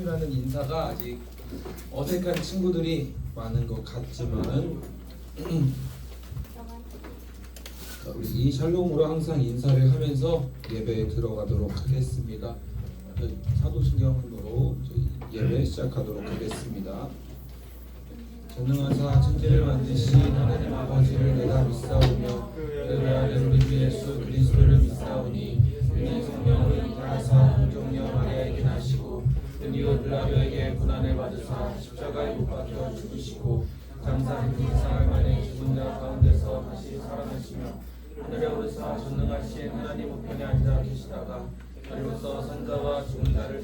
샬롬이라는 인사가 아직 어색한 친구들이 많은 것 같지만 우리 이 샬롬으로 항상 인사를 하면서 예배에 들어가도록 하겠습니다. 사도신경으로 예배 시작하도록 하겠습니다. 전능하사 천지를 만드신 하나님 아버지를 내가 믿사오며 그의 아들 우리 주 예수 그리스도를 믿사오니 그의 성령을 인하사 공정녀 마리아에게 나시고 은이오 빌라도에게 고난을 받으사 십자가에 못 박혀 죽으시고 장사한 지 사흘 만에 죽은 자 가운데서 다시 살아나시며 하늘에 오르사 전능하신 하나님 우편에 앉아 계시다가 그리고서 산자와 죽은 자를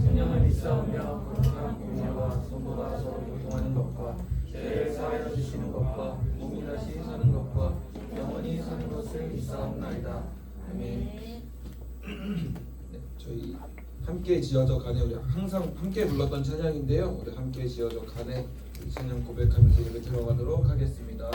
성령을 믿사오며 거룩한 공예와 성도가 서로 교통하는 것과 죄를 사하여 주시는 것과 몸이 다시 사는 것과 영원히 사는 것을 믿사옵나이다. 아멘. 네, 저희 함께 지어져 가네 우리 항상 함께 불렀던 찬양인데요. 우리 함께 지어져 가네 찬양 고백하면서 예배 들어가도록 하겠습니다.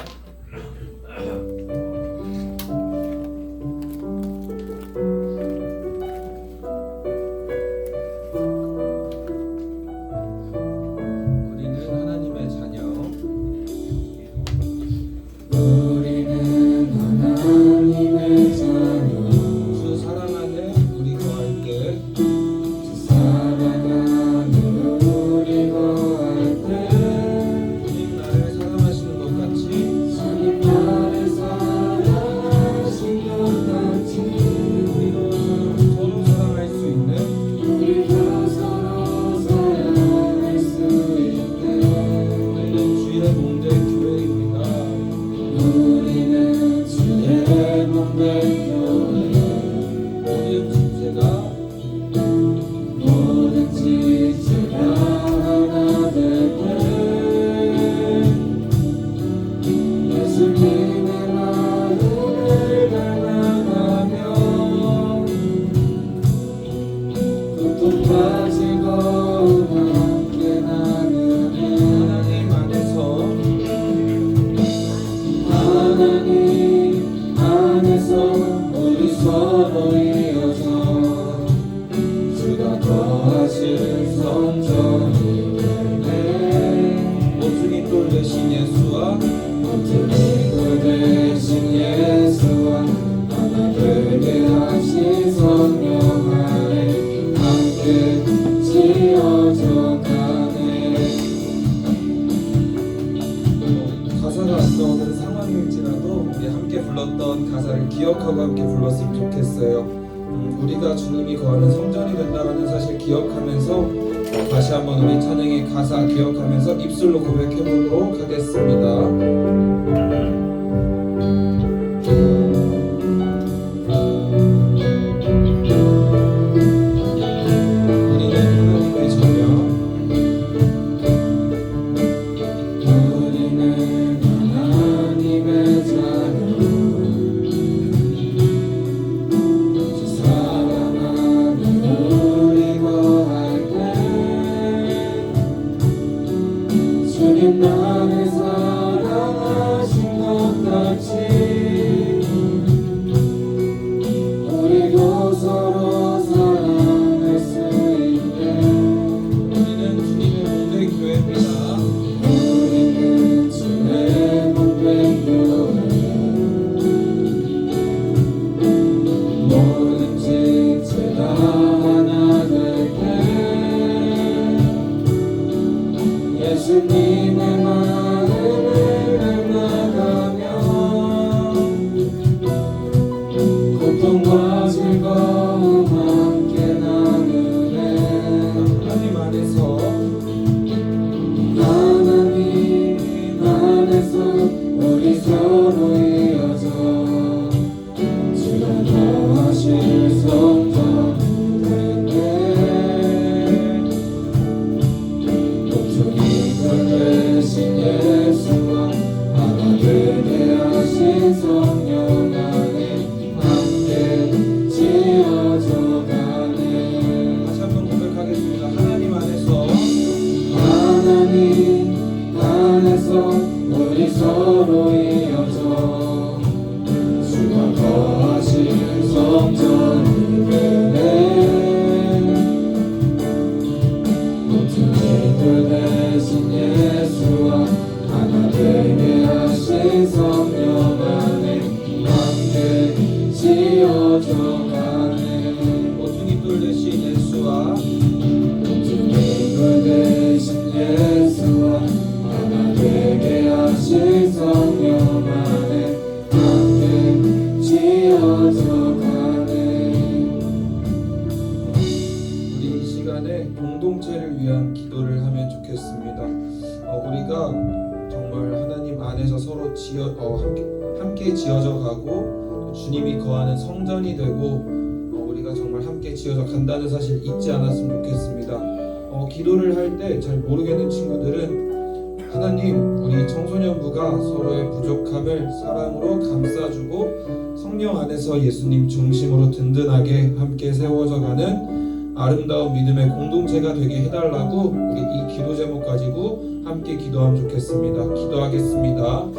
기억하고 함께 불렀으면 좋겠어요. 우리가 주님이 거하는 성전이 된다는 사실 기억하면서 다시 한번 우리 찬양의 가사 기억하면서 입술로 고백해 보도록 하겠습니다. 나를 사랑하신 것 함께 지어져 가고 주님이 거하는 성전이 되고 우리가 정말 함께 지어져 간다는 사실 잊지 않았으면 좋겠습니다. 기도를 할 때 잘 모르겠는 친구들은 하나님, 우리 청소년부가 서로의 부족함을 사랑으로 감싸주고 성령 안에서 예수님 중심으로 든든하게 함께 세워져 가는 아름다운 믿음의 공동체가 되게 해달라고 우리 이 기도 제목 가지고 함께 기도하면 좋겠습니다. 기도하겠습니다.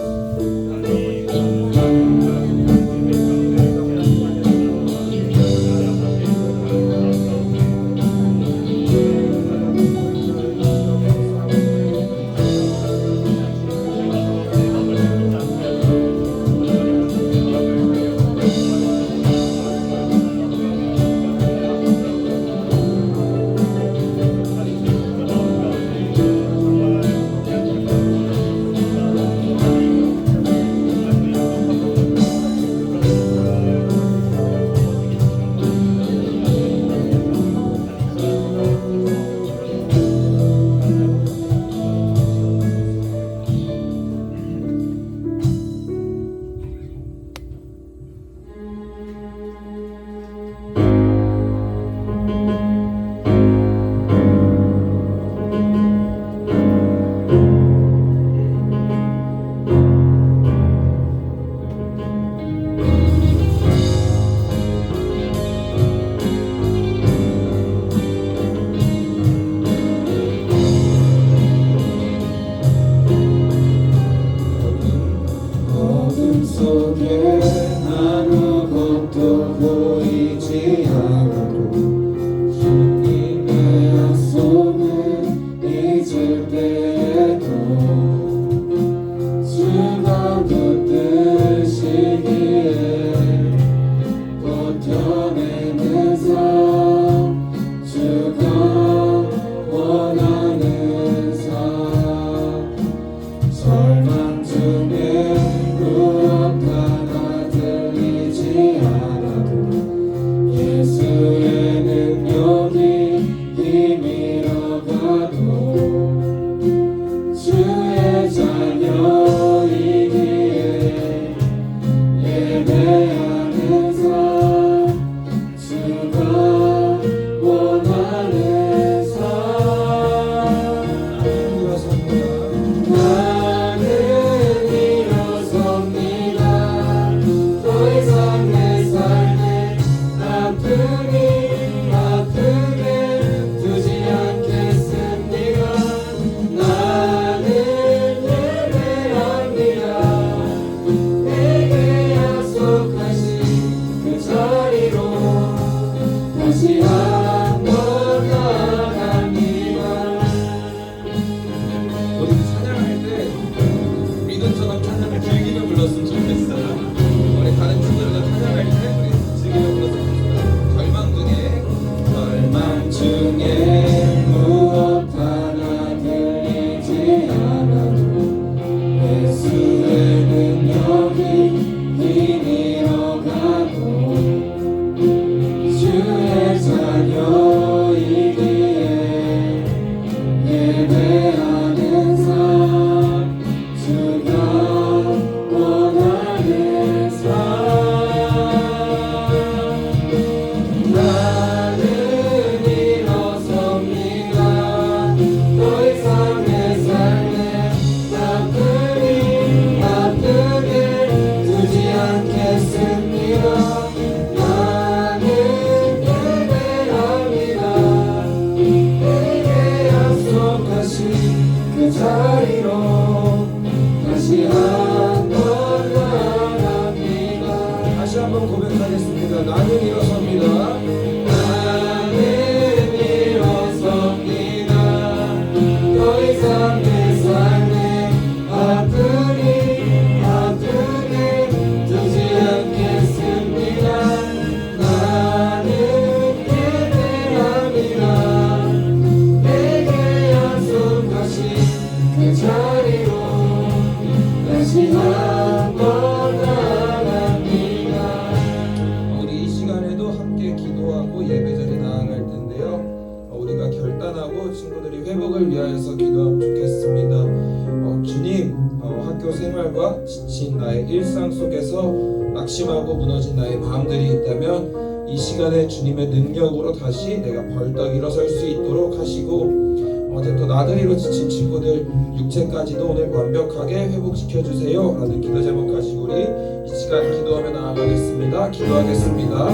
학교 생활과 지친 나의 일상 속에서 낙심하고 무너진 나의 마음들이 있다면 이 시간에 주님의 능력으로 다시 내가 벌떡 일어설 수 있도록 하시고, 어제 또 나들이로 지친 친구들 육체까지도 오늘 완벽하게 회복시켜 주세요 라는 기도 제목 가지고 우리 이 시간 기도하며 나아가겠습니다. 기도하겠습니다.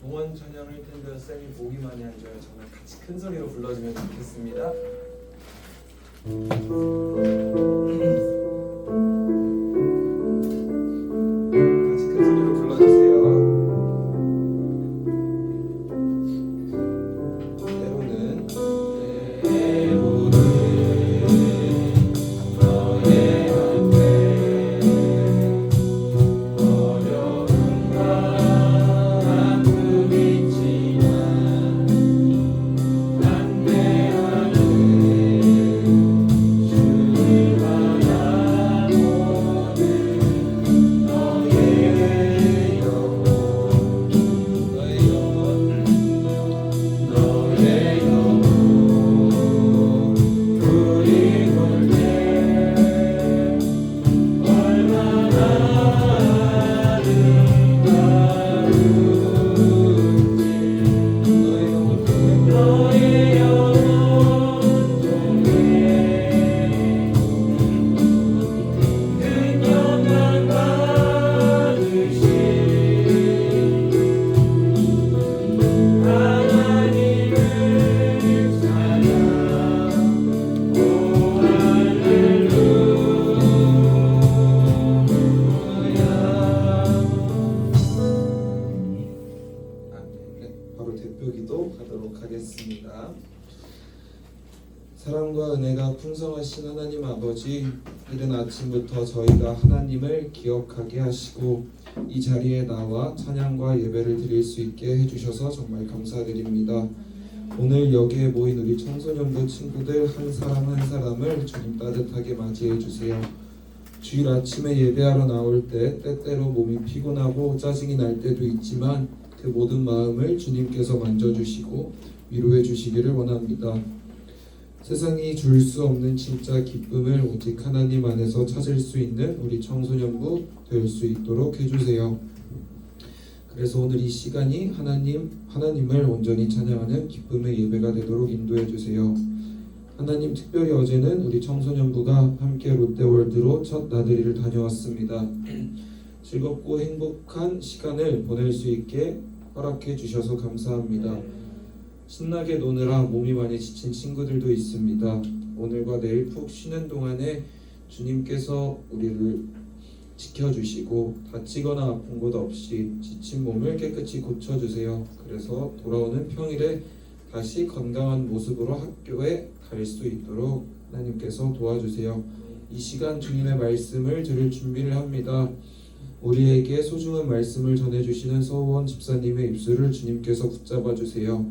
봉헌 찬양을 텐데 쌤이 목이 많이 안 좋아요. 정말 같이 큰 소리로 불러주면 좋겠습니다. 같이 큰 소리로 불러주세요. 사랑과 은혜가 풍성하신 하나님 아버지, 이른 아침부터 저희가 하나님을 기억하게 하시고 이 자리에 나와 찬양과 예배를 드릴 수 있게 해주셔서 정말 감사드립니다. 오늘 여기에 모인 우리 청소년부 친구들 한 사람 한 사람을 주님 따뜻하게 맞이해 주세요. 주일 아침에 예배하러 나올 때 때때로 몸이 피곤하고 짜증이 날 때도 있지만 그 모든 마음을 주님께서 만져주시고 위로해 주시기를 원합니다. 세상이 줄 수 없는 진짜 기쁨을 오직 하나님 안에서 찾을 수 있는 우리 청소년부 될 수 있도록 해주세요. 그래서 오늘 이 시간이 하나님을 온전히 찬양하는 기쁨의 예배가 되도록 인도해 주세요. 하나님, 특별히 어제는 우리 청소년부가 함께 롯데월드로 첫 나들이를 다녀왔습니다. 즐겁고 행복한 시간을 보낼 수 있게 허락해 주셔서 감사합니다. 신나게 노느라 몸이 많이 지친 친구들도 있습니다. 오늘과 내일 푹 쉬는 동안에 주님께서 우리를 지켜주시고 다치거나 아픈 것 없이 지친 몸을 깨끗이 고쳐주세요. 그래서 돌아오는 평일에 다시 건강한 모습으로 학교에 갈 수 있도록 하나님께서 도와주세요. 이 시간 주님의 말씀을 들을 준비를 합니다. 우리에게 소중한 말씀을 전해주시는 서우원 집사님의 입술을 주님께서 붙잡아 주세요.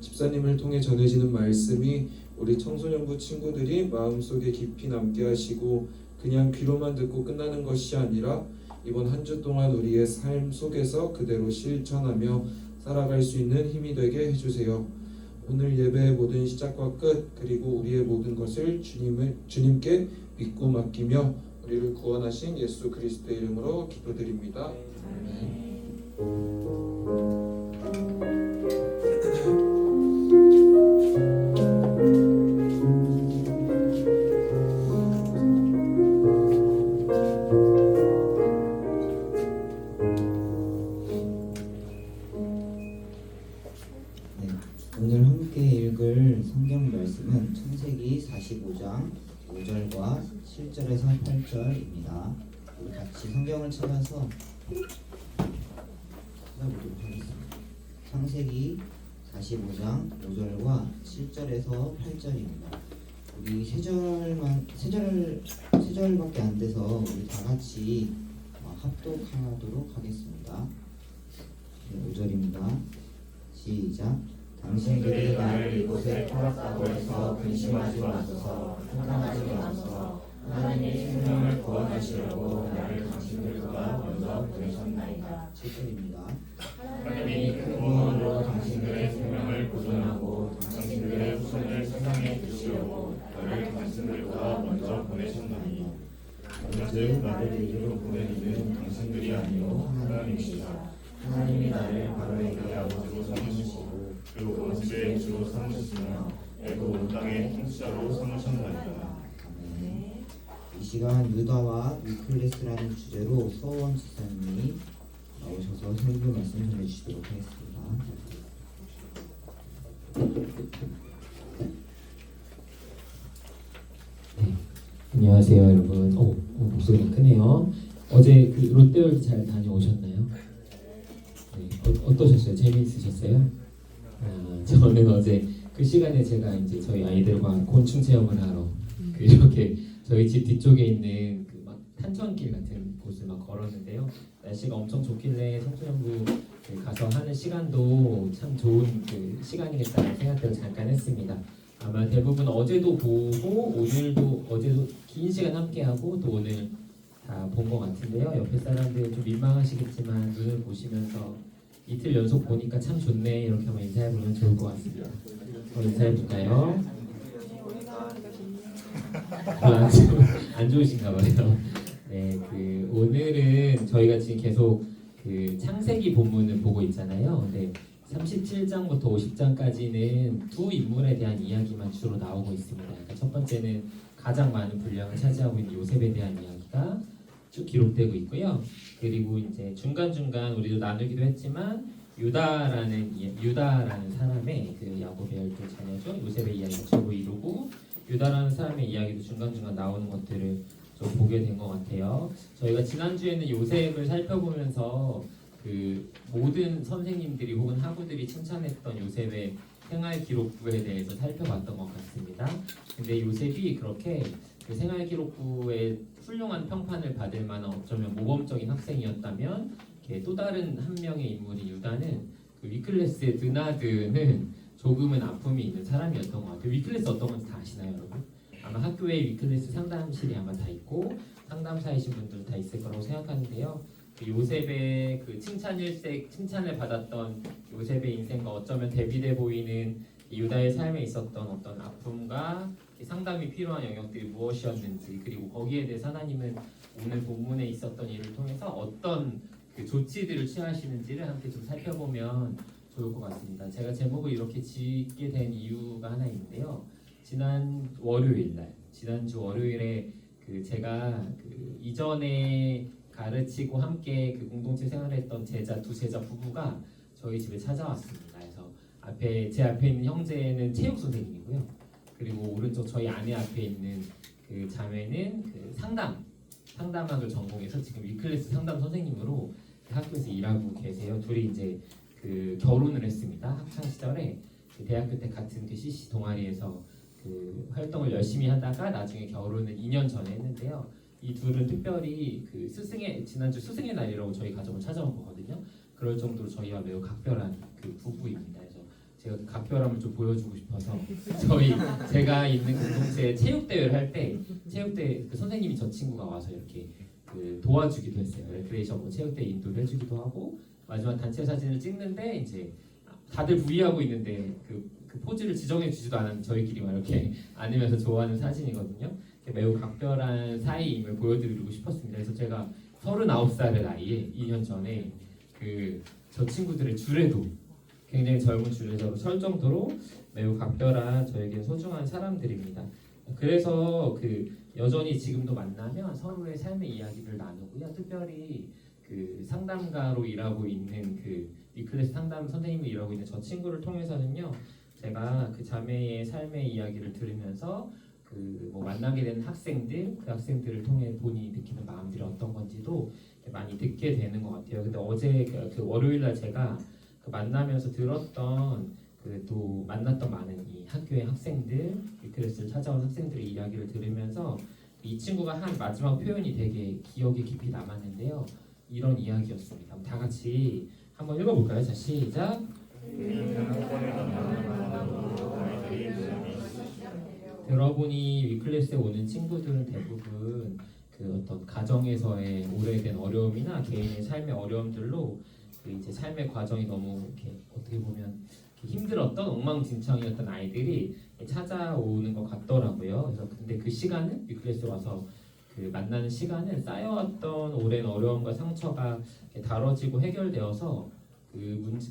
집사님을 통해 전해지는 말씀이 우리 청소년부 친구들이 마음속에 깊이 남게 하시고 그냥 귀로만 듣고 끝나는 것이 아니라 이번 한 주 동안 우리의 삶 속에서 그대로 실천하며 살아갈 수 있는 힘이 되게 해주세요. 오늘 예배의 모든 시작과 끝 그리고 우리의 모든 것을 주님께 믿고 맡기며 우리를 구원하신 예수 그리스도의 이름으로 기도드립니다. 오늘 함께 읽을 성경 말씀은 창세기 45장 5절과 7절에서 8절입니다. 우리 같이 성경을 찾아서 찾아보도록 하겠습니다. 창세기 45장 5절과 7절에서 8절입니다. 우리 세 절밖에 안 돼서 우리 다 같이 합독하도록 하겠습니다. 5절입니다. 시작. 당신들이 나를 이곳에 팔았다고 해서 근심하지 마소서. 한탄하지 마소서. 하나님이 생명을 구원하시려고 나를 당신들보다 먼저 보내셨나이다. 7절입니다. 하나님이 큰 구원으로 당신들의 생명을 보존하고 당신들의 후손을 세상에 두시려고 나를 당신들보다 먼저 보내셨나니 오직 나를 이리로 보내기는 당신들이 아니요 하나님이시라. 하나님이 나를 바로에게 아버지로 삼으시고 그 온 집의 주로 삼으시며 애도 온 땅의 통치자로 삼으셨나이다. 이 시간 유다와 위클레스라는 주제로 서원 지사님이 나오셔서 설교 말씀 전해주시도록 하겠습니다. 네, 안녕하세요 여러분. 목소리가 크네요. 어제 그 롯데월드 잘 다녀오셨나요? 네, 어떠셨어요? 재미있으셨어요? 저는 어제 그 시간에 제가 이제 저희 아이들과 곤충 체험을 하러 이렇게 저희 집 뒤쪽에 있는 그 막 탄천길 같은 곳을 막 걸었는데요. 날씨가 엄청 좋길래 청소년부 가서 하는 시간도 참 좋은 그 시간이겠다는 생각들을 잠깐 했습니다. 아마 대부분 어제도 보고 어제도 긴 시간 함께하고 또 오늘 다 본 것 같은데요. 옆에 사람들 좀 민망하시겠지만 눈을 보시면서 이틀 연속 보니까 참 좋네 이렇게 한번 인사해보면 좋을 것 같습니다. 인사해볼까요? 안 좋으신가 봐요. 네, 그 오늘은 저희가 지금 계속 그 창세기 본문을 보고 있잖아요. 근데 37장부터 50장까지는 두 인물에 대한 이야기만 주로 나오고 있습니다. 그러니까 첫 번째는 가장 많은 분량을 차지하고 있는 요셉에 대한 이야기가 쭉 기록되고 있고요. 그리고 이제 중간중간 우리도 나누기도 했지만 유다라는 사람의 그 야곱의 12 자녀죠. 요셉의 이야기가 주로 이루고 유다라는 사람의 이야기도 중간중간 나오는 것들을 좀 보게 된 것 같아요. 저희가 지난주에는 요셉을 살펴보면서 그 모든 선생님들이 혹은 학우들이 칭찬했던 요셉의 생활 기록부에 대해서 살펴봤던 것 같습니다. 근데 요셉이 그렇게 그 생활 기록부에 훌륭한 평판을 받을 만한 어쩌면 모범적인 학생이었다면 또 다른 한 명의 인물인 유다는 그 위클레스의 드나드는 조금은 아픔이 있는 사람이었던 것 같아요. 위클레스 어떤 건지 다 아시나요, 여러분? 아마 학교에 위클레스 상담실이 아마 다 있고 상담사이신 분들은 다 있을 거라고 생각하는데요. 그 요셉의 그 칭찬을 받았던 요셉의 인생과 어쩌면 대비돼 보이는 유다의 삶에 있었던 어떤 아픔과 상담이 필요한 영역들이 무엇이었는지, 그리고 거기에 대해서 하나님은 오늘 본문에 있었던 일을 통해서 어떤 그 조치들을 취하시는지를 함께 좀 살펴보면 좋을 것 같습니다. 제가 제목을 이렇게 짓게 된 이유가 하나 있는데요. 지난주 월요일에 그 제가 그 이전에 가르치고 함께 그 공동체 생활했던 두 제자 부부가 저희 집에 찾아왔습니다. 그래서 제 앞에 있는 형제는 체육 선생님이고요. 그리고 오른쪽 저희 아내 앞에 있는 그 자매는 그 상담학을 전공해서 지금 위클래스 상담 선생님으로 학교에서 일하고 계세요. 둘이 이제 그 결혼을 했습니다. 학창 시절에 그 대학교 때 같은 그 CC 동아리에서 그 활동을 열심히 하다가 나중에 결혼을 2년 전에 했는데요. 이 둘은 특별히 그 지난주 스승의 날이라고 저희 가정을 찾아온 거거든요. 그럴 정도로 저희와 매우 각별한 그 부부입니다. 그래서 제가 그 각별함을 좀 보여주고 싶어서 제가 있는 공동체 체육 대회를 할 때 체육대 그 선생님이 저 친구가 와서 이렇게 그 도와주기도 했어요. 레크레이션 체육대 인도를 해주기도 하고 마지막 단체 사진을 찍는데 이제 다들 부위하고 있는데 그 포즈를 지정해 주지도 않았는데 저희끼리만 이렇게 안으면서 좋아하는 사진이거든요. 매우 각별한 사이임을 보여드리고 싶었습니다. 그래서 제가 39살의 나이에 2년 전에 저 친구들의 주례도 굉장히 젊은 주례자로 설 정도로 매우 각별한 저에게 소중한 사람들입니다. 그래서 여전히 지금도 만나면 서로의 삶의 이야기를 나누고요. 특별히 그 상담가로 일하고 있는 그 위클래스 상담 선생님을 일하고 있는 저 친구를 통해서는요. 제가 그 자매의 삶의 이야기를 들으면서 뭐 만나게 되는 학생들, 그 학생들을 통해 본인이 느끼는 마음들이 어떤 건지도 많이 듣게 되는 것 같아요. 근데 어제 그 월요일날 제가 만나면서 들었던 그 또 만났던 많은 이 학교의 학생들, 위클래스를 찾아온 학생들의 이야기를 들으면서 이 친구가 한 마지막 표현이 되게 기억에 깊이 남았는데요. 이런 이야기였습니다. 다 같이 한번 읽어볼까요? 자, 시작. 들어보니 위클래스에 오는 친구들은 대부분 그 어떤 가정에서의 오래된 어려움이나 개인의 삶의 어려움들로 그 이제 삶의 과정이 너무 이렇게 어떻게 보면 이렇게 힘들었던 엉망진창이었던 아이들이 찾아오는 것 같더라고요. 그래서 근데 그 시간은 위클래스에 와서 그 만나는 시간은 쌓여왔던 오랜 어려움과 상처가 이렇게 다뤄지고 해결되어서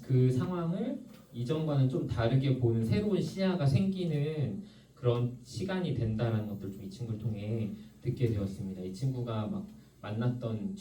그 상황을 이전과는 좀 다르게 보는 새로운 시야가 생기는 그런 시간이 된다는 것들 좀 이 친구를 통해 듣게 되었습니다. 이 친구가 막 만났던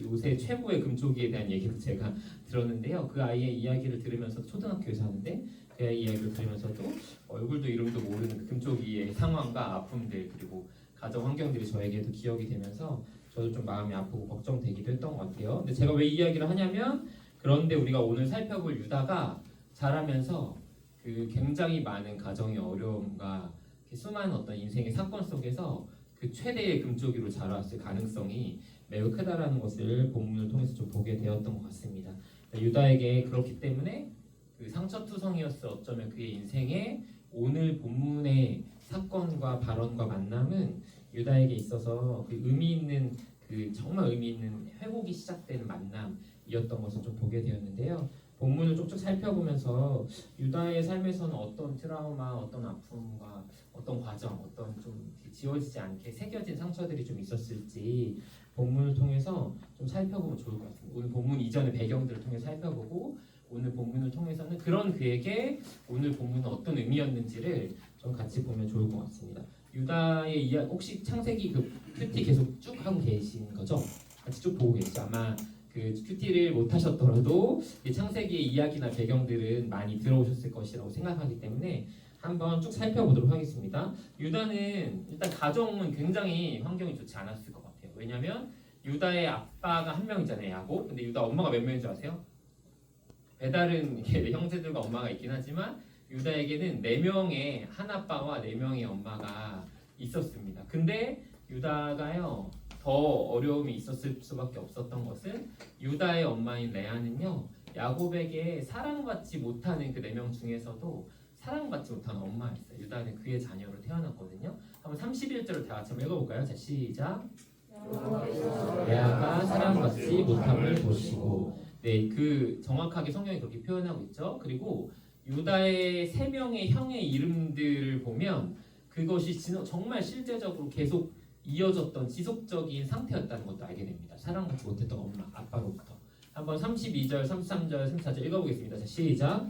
요새 최고의 금쪽이에 대한 얘기도 제가 들었는데요. 그 아이의 이야기를 들으면서 초등학교에서 하는데 그 아이의 이야기를 들으면서도 얼굴도 이름도 모르는 그 금쪽이의 상황과 아픔들 그리고 가정 환경들이 저에게도 기억이 되면서 저도 좀 마음이 아프고 걱정되기도 했던 것 같아요. 근데 제가 왜 이 이야기를 하냐면 그런데 우리가 오늘 살펴볼 유다가 자라면서 그 굉장히 많은 가정의 어려움과 수많은 어떤 인생의 사건 속에서 그 최대의 금쪽이로 자라왔을 가능성이 매우 크다라는 것을 본문을 통해서 좀 보게 되었던 것 같습니다. 유다에게 그렇기 때문에 그 상처투성이었을 어쩌면 그의 인생의 오늘 본문의 사건과 발언과 만남은 유다에게 있어서 그 의미 있는 그 정말 의미 있는 회복이 시작되는 만남이었던 것을 좀 보게 되었는데요. 본문을 쭉쭉 살펴보면서 유다의 삶에서는 어떤 트라우마, 어떤 아픔과 어떤 과정, 어떤 좀 지워지지 않게 새겨진 상처들이 좀 있었을지 본문을 통해서 좀 살펴보면 좋을 것 같습니다. 오늘 본문 이전의 배경들을 통해 살펴보고 오늘 본문을 통해서는 그런 그에게 오늘 본문은 어떤 의미였는지를 좀 같이 보면 좋을 것 같습니다. 유다의 이야기 혹시 창세기 그 큐티 계속 쭉 하고 계신 거죠? 같이 쭉 보고 계시죠? 아마 그 큐티를 못 하셨더라도 창세기의 이야기나 배경들은 많이 들어오셨을 것이라고 생각하기 때문에 한번 쭉 살펴보도록 하겠습니다. 유다는 일단 가정은 굉장히 환경이 좋지 않았을 것 같아요. 왜냐하면 유다의 아빠가 한 명이잖아요, 야곱. 근데 유다 엄마가 몇 명인 줄 아세요? 배다른 형제들과 엄마가 있긴 하지만 유다에게는 4명의 한 아빠와 4명의 엄마가 있었습니다. 근데 유다가요 더 어려움이 있었을 수밖에 없었던 것은 유다의 엄마인 레아는요 야곱에게 사랑받지 못하는 그 4명 중에서도 사랑받지 못하는 엄마였어요. 유다는 그의 자녀로 태어났거든요. 한번 31절을 다 같이 한번 읽어볼까요? 자, 시작. 레아가 사랑받지 못함을 보시고, 네, 그 정확하게 성경이 그렇게 표현하고 있죠. 그리고 유다의 3명의 형의 이름들을 보면 그것이 정말 실제적으로 계속 이어졌던 지속적인 상태였다는 것도 알게 됩니다. 사랑받지 못했던 엄마, 아빠로부터. 한번 32절, 33절, 34절 읽어보겠습니다. 자, 시작.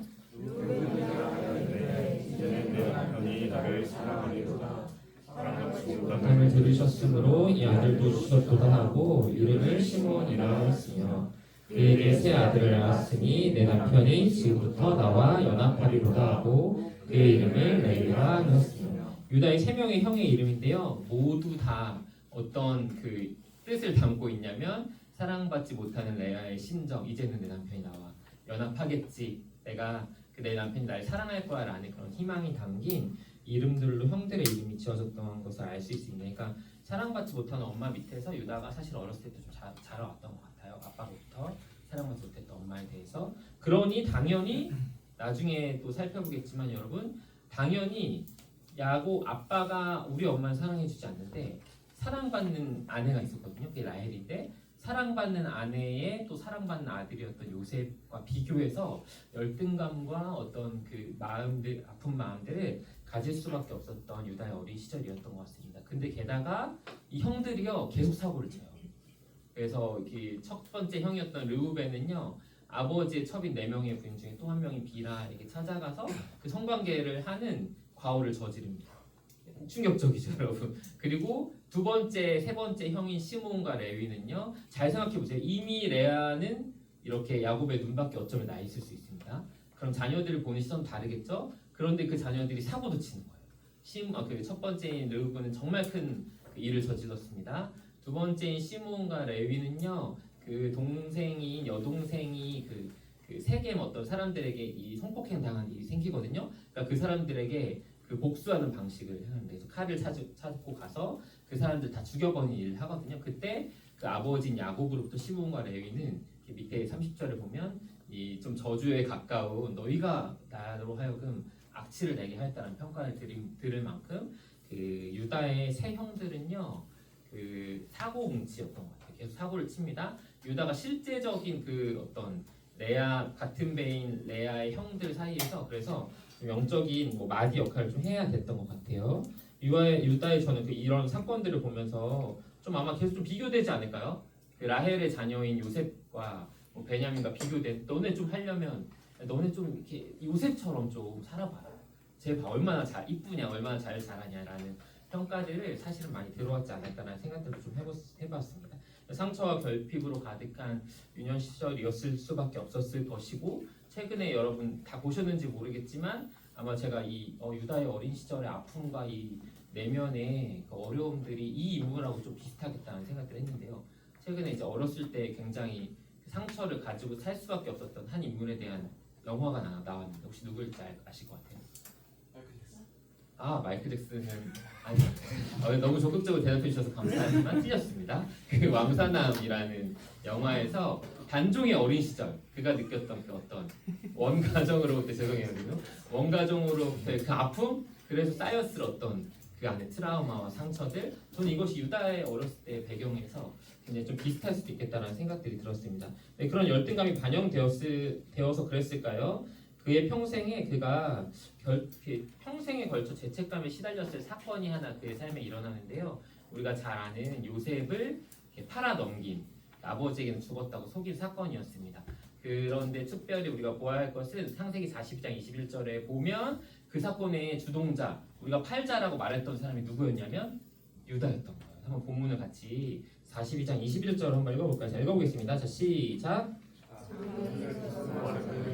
이제는 내 남편이 나를 사랑하리로다. 사랑받지 못함을 들으셨으므로 이 아들도 주셨도다 하고 이름을 시므온이라 했으며 그에게 세 아들을 낳았으니 내 남편이 지금부터 나와 연합하리로다 하고 그의 이름을 레위라 하였으며. 유다의 3명의 형의 이름인데요. 모두 다 어떤 그 뜻을 담고 있냐면 사랑받지 못하는 레아의 심정, 이제는 내 남편이 나와 연합하겠지, 내가 내 남편이 날 사랑할 거야 라는 그런 희망이 담긴 이름들로 형들의 이름이 지어졌던 것을 알 수 있습니다. 그러니까 사랑받지 못하는 엄마 밑에서 유다가 사실 어렸을 때도 좀 자라왔던 것 같아요. 아빠부터 사랑받지 못했던 엄마에 대해서. 그러니 당연히 나중에 또 살펴보겠지만 여러분, 당연히 야곱 아빠가 우리 엄마를 사랑해주지 않는데 사랑받는 아내가 있었거든요. 그게 라헬인데 사랑받는 아내의 또 사랑받는 아들이었던 요셉과 비교해서 열등감과 어떤 그 마음들, 아픈 마음들을 가질 수밖에 없었던 유다의 어린 시절이었던 것 같습니다. 근데 게다가 이 형들이요 계속 사고를 쳐요. 그래서 이 첫 번째 형이었던 르우벤은요 아버지의 첩인 4명의 부인 중에 또 한 명인 비라에게 찾아가서 그 성관계를 하는 과오를 저지릅니다. 충격적이죠, 여러분. 그리고 두 번째, 세 번째 형인 시므온과 레위는요. 잘 생각해 보세요. 이미 레아는 이렇게 야곱의 눈밖에 어쩌면 나 있을 수 있습니다. 그럼 자녀들을 보는 시선 다르겠죠? 그런데 그 자녀들이 사고도 치는 거예요. 그 첫 번째인 르우벤은 정말 큰 일을 저질렀습니다. 두 번째인 시므온과 레위는요. 그 동생인 여동생이 그 그 세겜 어떤 사람들에게 이 성폭행 당한 일이 생기거든요. 그러니까 그 사람들에게 그 복수하는 방식을 하는데, 그래서 칼을 찾고 가서 그 사람들 다 죽여버리는 일을 하거든요. 그때 그 아버지인 야곱으로부터 시므온과 레위는 밑에 30절을 보면 이 좀 저주에 가까운 너희가 나로 하여금 악취를 내게 하였다는 평가를 들을 만큼 그 유다의 세 형들은요 그 사고 뭉치였던 것 같아요. 계속 사고를 칩니다. 유다가 실제적인 그 어떤 레아 같은 배인 레아의 형들 사이에서 그래서 좀 영적인 뭐 마디 역할을 좀 해야 됐던 것 같아요. 유다의 저는 그 이런 사건들을 보면서 좀 아마 계속 좀 비교되지 않을까요? 그 라헬의 자녀인 요셉과 뭐 베냐민과 비교돼. 너네 좀 하려면 너네 좀 이렇게 요셉처럼 좀 살아봐라. 쟤 봐 얼마나 잘 이쁘냐, 얼마나 잘 자라냐라는 평가들을 사실은 많이 들어왔지 않을까라는 생각들을 좀 해봤습니다. 상처와 결핍으로 가득한 유년 시절이었을 수밖에 없었을 것이고 최근에 여러분 다 보셨는지 모르겠지만 아마 제가 이 유다의 어린 시절의 아픔과 이 내면의 그 어려움들이 이 인물하고 좀 비슷하겠다는 생각들을 했는데요. 최근에 이제 어렸을 때 굉장히 상처를 가지고 살 수밖에 없었던 한 인물에 대한 영화가 나왔는데 혹시 누구일지 아실 것 같아요? 아 마이클 잭슨은 아니 너무 적극적으로 대답해 주셔서 감사하지만 틀렸습니다. 그 왕사남이라는 영화에서 단종의 어린 시절 그가 느꼈던 그 어떤 원가정으로부터 죄송해요 원가정으로부터의 그 아픔 그래서 쌓였을 어떤 그 안에 트라우마와 상처들 저는 이것이 유다의 어렸을 때 배경에서 굉장히 좀 비슷할 수도 있겠다라는 생각들이 들었습니다. 네, 그런 열등감이 반영되어서 그랬을까요? 그의 평생에 그가 평생에 걸쳐 죄책감에 시달렸을 사건이 하나 그의 삶에 일어나는데요. 우리가 잘 아는 요셉을 팔아 넘긴 아버지에게는 죽었다고 속인 사건이었습니다. 그런데 특별히 우리가 보아야 할 것은 창세기 40장 21절에 보면 그 사건의 주동자 우리가 팔자라고 말했던 사람이 누구였냐면 유다였던 거예요. 한번 본문을 같이 42장 21절 한번 읽어볼까요? 자, 읽어보겠습니다. 자, 시작.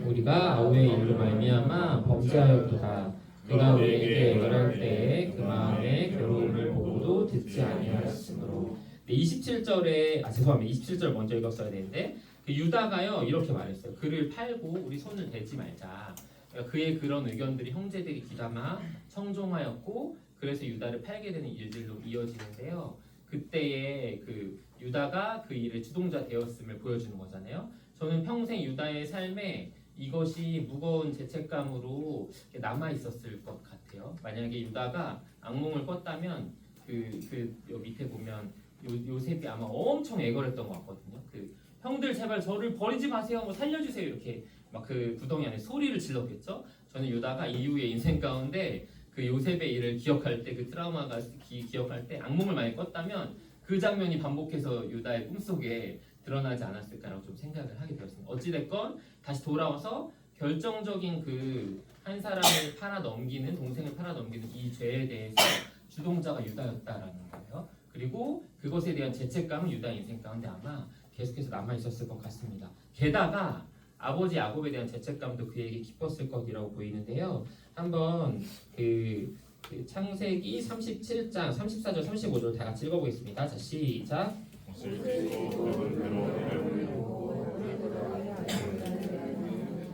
우리가 아우의 일로 말미암아 범죄하였도다. 그가 우리에게 애걸할 때에 그 마음의 괴로움을 보고도 듣지 아니하였으므로. 27절에 죄송합니다. 27절 먼저 읽었어야 되는데 그 유다가요 이렇게 말했어요. 그를 팔고 우리 손을 대지 말자. 그러니까 그의 그런 의견들이 형제들이 귀담아 청종하였고 그래서 유다를 팔게 되는 일들로 이어지는데요. 그때에 그 유다가 그 일의 주동자 되었음을 보여주는 거잖아요. 저는 평생 유다의 삶에 이것이 무거운 죄책감으로 남아 있었을 것 같아요. 만약에 유다가 악몽을 꿨다면 요 밑에 보면 요셉이 아마 엄청 애걸했던 것 같거든요. 그 형들 제발 저를 버리지 마세요, 뭐 살려주세요 이렇게 막 그 구덩이 안에 소리를 질렀겠죠. 저는 유다가 이후의 인생 가운데 그 요셉의 일을 기억할 때 그 트라우마가 기억할 때 악몽을 많이 꿨다면 그 장면이 반복해서 유다의 꿈속에 드러나지 않았을까라고 좀 생각을 하게 되었습니다. 어찌됐건 다시 돌아와서 결정적인 그 한 사람을 팔아 넘기는 동생을 팔아 넘기는 이 죄에 대해서 주동자가 유다였다라는 거예요. 그리고 그것에 대한 죄책감은 유다 인생 가운데 아마 계속해서 남아 있었을 것 같습니다. 게다가 아버지 야곱에 대한 죄책감도 그에게 깊었을 것이라고 보이는데요. 한번 그 창세기 37장 34절 35절 다 같이 읽어보겠습니다. 자 시작.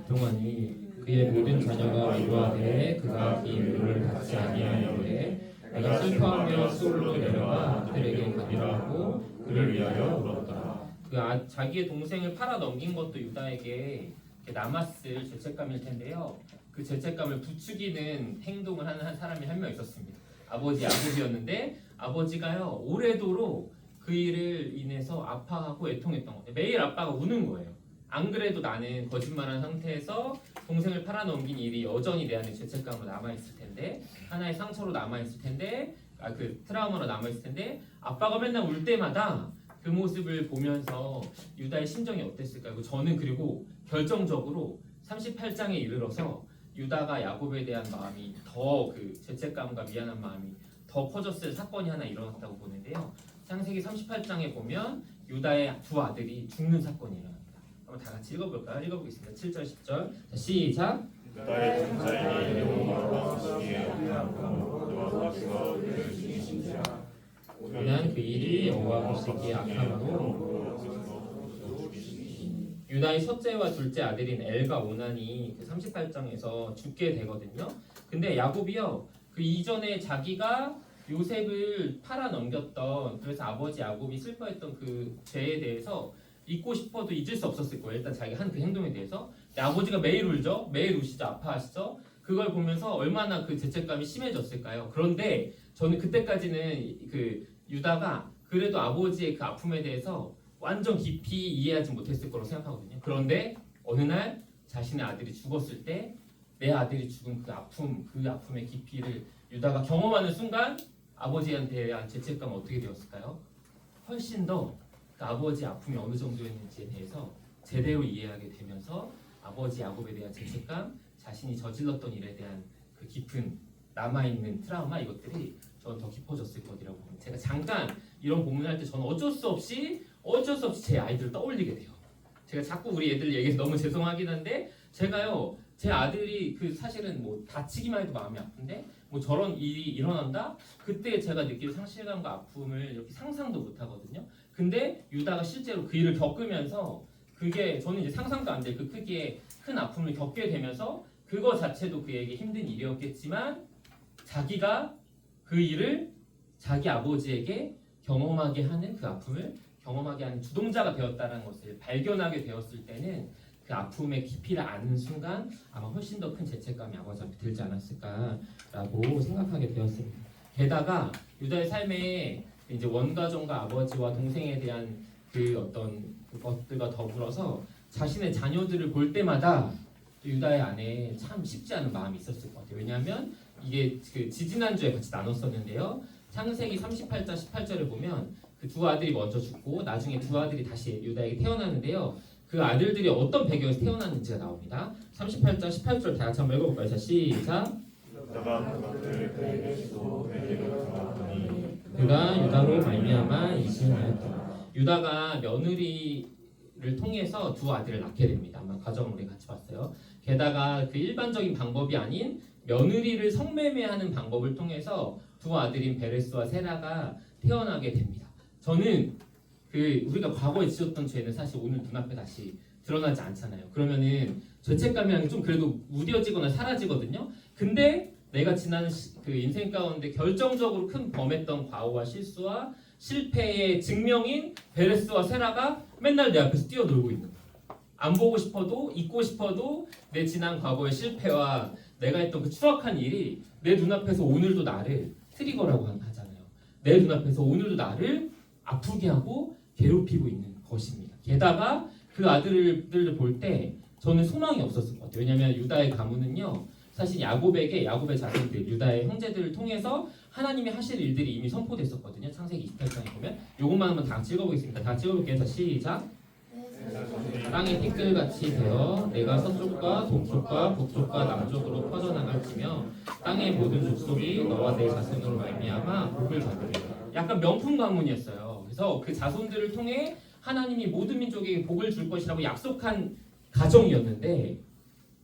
동안이 그의 모든 자녀가 위로하되 그가 그 인물을 받지 아니하였는데 내가 슬퍼하며 수울로 내려가 그들에게 가리라 하고 그를 위하여 울었더라. 자기의 동생을 팔아 넘긴 것도 유다에게 남았을 죄책감일 텐데요. 그 죄책감을 부추기는 행동을 하는 한 사람이 한 명 있었습니다. 아버지 야곱이었는데 아버지가요 오래도록 그 일을 인해서 아파하고 애통했던 거예요. 매일 아빠가 우는 거예요. 안 그래도 나는 거짓말한 상태에서 동생을 팔아 넘긴 일이 여전히 내 안에 죄책감으로 남아있을 텐데 하나의 상처로 남아있을 텐데 그 트라우마로 남아있을 텐데 아빠가 맨날 울 때마다 그 모습을 보면서 유다의 심정이 어땠을까요? 저는 그리고 결정적으로 38장에 이르러서 유다가 야곱에 대한 마음이 더 그 죄책감과 미안한 마음이 더 커졌을 사건이 하나 일어났다고 보는데요. 창세기 38장에 보면 유다의 두 아들이 죽는 사건이 일어납니다. 한번 다 같이 읽어볼까요? 읽어보겠습니다. 7절 10절 자, 시작. 유다의 전자에게 여호와가 주시기에 악함으로 그와 같이가 그를 죽이신지라. 오늘 그 일이 여호와 보시기에 악함으로 유다의 첫째와 둘째 아들인 엘과 오난이 그 38장에서 죽게 되거든요. 근데 야곱이요 그 이전에 자기가 요셉을 팔아 넘겼던 그래서 아버지 야곱이 슬퍼했던 그 죄에 대해서 잊고 싶어도 잊을 수 없었을 거예요. 일단 자기가 한 그 행동에 대해서. 근데 아버지가 매일 울죠. 매일 우시죠. 아파하시죠. 그걸 보면서 얼마나 그 죄책감이 심해졌을까요? 그런데 저는 그때까지는 그 유다가 그래도 아버지의 그 아픔에 대해서 완전 깊이 이해하지 못했을 거라고 생각하거든요. 그런데 어느 날 자신의 아들이 죽었을 때 내 아들이 죽은 그 아픔의 깊이를 유다가 경험하는 순간 아버지한테 대한 죄책감은 어떻게 되었을까요? 훨씬 더 그 아버지의 아픔이 어느 정도였는지에 대해서 제대로 이해하게 되면서 아버지 야곱에 대한 죄책감, 자신이 저질렀던 일에 대한 그 깊은 남아있는 트라우마 이것들이 저는 더 깊어졌을 것이라고 봅니다. 제가 잠깐 이런 본문을 할 때 저는 어쩔 수 없이 제 아이들을 떠올리게 돼요. 제가 자꾸 우리 애들 얘기해서 너무 죄송하긴 한데 제가요 제 아들이 그 사실은 뭐 다치기만 해도 마음이 아픈데 뭐 저런 일이 일어난다? 그때 제가 느낄 상실감과 아픔을 이렇게 상상도 못 하거든요. 근데 유다가 실제로 그 일을 겪으면서 그게 저는 이제 상상도 안 될 그 크기의 큰 아픔을 겪게 되면서 그거 자체도 그에게 힘든 일이었겠지만 자기가 그 일을 자기 아버지에게 경험하게 하는 그 아픔을 경험하게 하는 주동자가 되었다는 것을 발견하게 되었을 때는 그 아픔의 깊이를 아는 순간 아마 훨씬 더 큰 죄책감이 아버지한테 들지 않았을까라고 생각하게 되었습니다. 게다가 유다의 삶에 이제 원가정과 아버지와 동생에 대한 그 어떤 것들과 더불어서 자신의 자녀들을 볼 때마다 유다의 안에 참 쉽지 않은 마음이 있었을 것 같아요. 왜냐하면 이게 그 지지난주에 같이 나눴었는데요. 창세기 38장 18절을 보면 그 두 아들이 먼저 죽고 나중에 두 아들이 다시 유다에게 태어나는데요. 그 아들들이 어떤 배경에서 태어났는지가 나옵니다. 38장 18절 다 같이 한번 읽어볼까요? 자 시작. 유다가 그것을 그에게 주고 그에게로 들어갔더니 그가 유다로 말미암아 이신하였더라. 유다가 며느리를 통해서 두 아들을 낳게 됩니다. 아마 가정을 우리 같이 봤어요. 게다가 그 일반적인 방법이 아닌 며느리를 성매매하는 방법을 통해서 두 아들인 베레스와 세라가 태어나게 됩니다. 저는 그 우리가 과거에 지었던 죄는 사실 오늘 눈앞에 다시 드러나지 않잖아요. 그러면은 죄책감이라는 게 좀 그래도 무뎌지거나 사라지거든요. 근데 내가 지난 그 인생 가운데 결정적으로 큰 범했던 과오와 실수와 실패의 증명인 베레스와 세라가 맨날 내 앞에서 뛰어놀고 있는 거야. 안 보고 싶어도 잊고 싶어도 내 지난 과거의 실패와 내가 했던 그 추악한 일이 내 눈앞에서 오늘도 나를 트리거라고 하잖아요. 내 눈앞에서 오늘도 나를 아프게 하고 괴롭히고 있는 것입니다. 게다가 그 아들들을 볼 때 저는 소망이 없었을 것 같아요. 왜냐하면 유다의 가문은요. 사실 야곱의 자손들, 유다의 형제들을 통해서 하나님이 하실 일들이 이미 선포됐었거든요. 창세기 28장에 보면 요것만 한번 다 같이 읽어보겠습니다. 다 같이 읽어볼게요. 자 시작. 땅이 띠끌같이 되어 내가 서쪽과 동쪽과 북쪽과 남쪽으로 퍼져나갈지며 땅의 모든 족속이 너와 내 자손으로 말미암아 복을 받으리라. 약간 명품 가문이었어요. 그래서 그 자손들을 통해 하나님이 모든 민족에게 복을 줄 것이라고 약속한 가정이었는데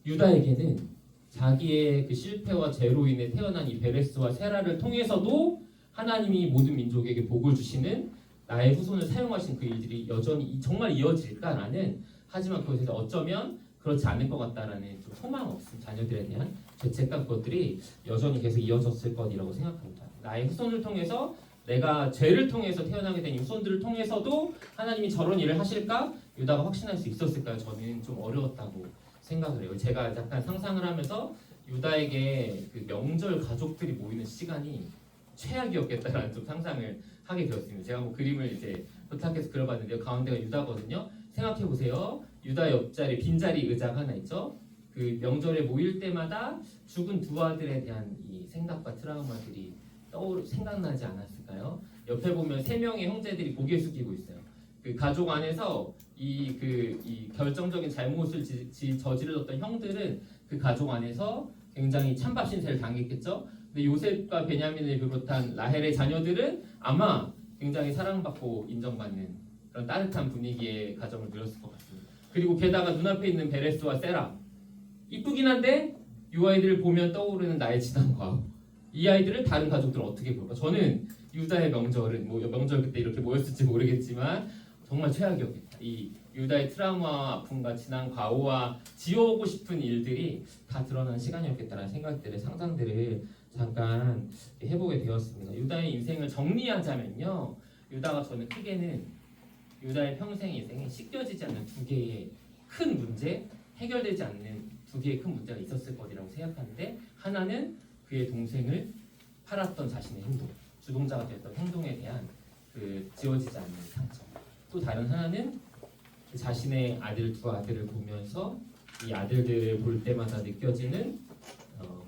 유다에게는 자기의 그 실패와 죄로 인해 태어난 이 베레스와 세라를 통해서도 하나님이 모든 민족에게 복을 주시는 나의 후손을 사용하신 그 일들이 여전히 정말 이어질까라는 하지만 그것에서 어쩌면 그렇지 않을 것 같다라는 좀 소망 없음 자녀들에 대한 죄책감 그것들이 여전히 계속 이어졌을 것이라고 생각합니다. 나의 후손을 통해서 내가 죄를 통해서 태어나게 된 후손들을 통해서도 하나님이 저런 일을 하실까? 유다가 확신할 수 있었을까요? 저는 좀 어려웠다고 생각을 해요. 제가 약간 상상을 하면서 유다에게 그 명절 가족들이 모이는 시간이 최악이었겠다라는 좀 상상을 하게 되었습니다. 제가 뭐 그림을 이제 부탁해서 그려봤는데요. 가운데가 유다거든요. 생각해 보세요. 유다 옆자리 빈자리 의자가 하나 있죠. 그 명절에 모일 때마다 죽은 두 아들에 대한 이 생각과 트라우마들이 생각나지 않았을까요? 옆에 보면 세 명의 형제들이 고개 숙이고 있어요. 그 가족 안에서 이 결정적인 잘못을 저질렀던 형들은 그 가족 안에서 굉장히 찬밥 신세를 당했겠죠. 근데 요셉과 베냐민을 비롯한 라헬의 자녀들은 아마 굉장히 사랑받고 인정받는 그런 따뜻한 분위기의 가정을 누렸을 것 같습니다. 그리고 게다가 눈앞에 있는 베레스와 세라 이쁘긴 한데 이 아이들을 보면 떠오르는 나의 지난 과거 이 아이들을 다른 가족들은 어떻게 볼까? 저는 유다의 명절은 뭐 명절 그때 이렇게 모였을지 모르겠지만 정말 최악이었겠다. 이 유다의 트라우마와 아픔과 지난 과오와 지워오고 싶은 일들이 다 드러난 시간이었겠다라는 생각들을 상상들을 잠깐 해보게 되었습니다. 유다의 인생을 정리하자면요, 유다가 저는 크게는 유다의 평생 인생에 씻겨지지 않는 두 개의 큰 문제, 해결되지 않는 두 개의 큰 문제가 있었을 거라고 생각하는데, 하나는 그의 동생을 팔았던 자신의 행동, 주동자가 되었던 행동에 대한 그 지워지지 않는 상처. 또 다른 하나는 그 자신의 두 아들을 보면서 이 아들들을 볼 때마다 느껴지는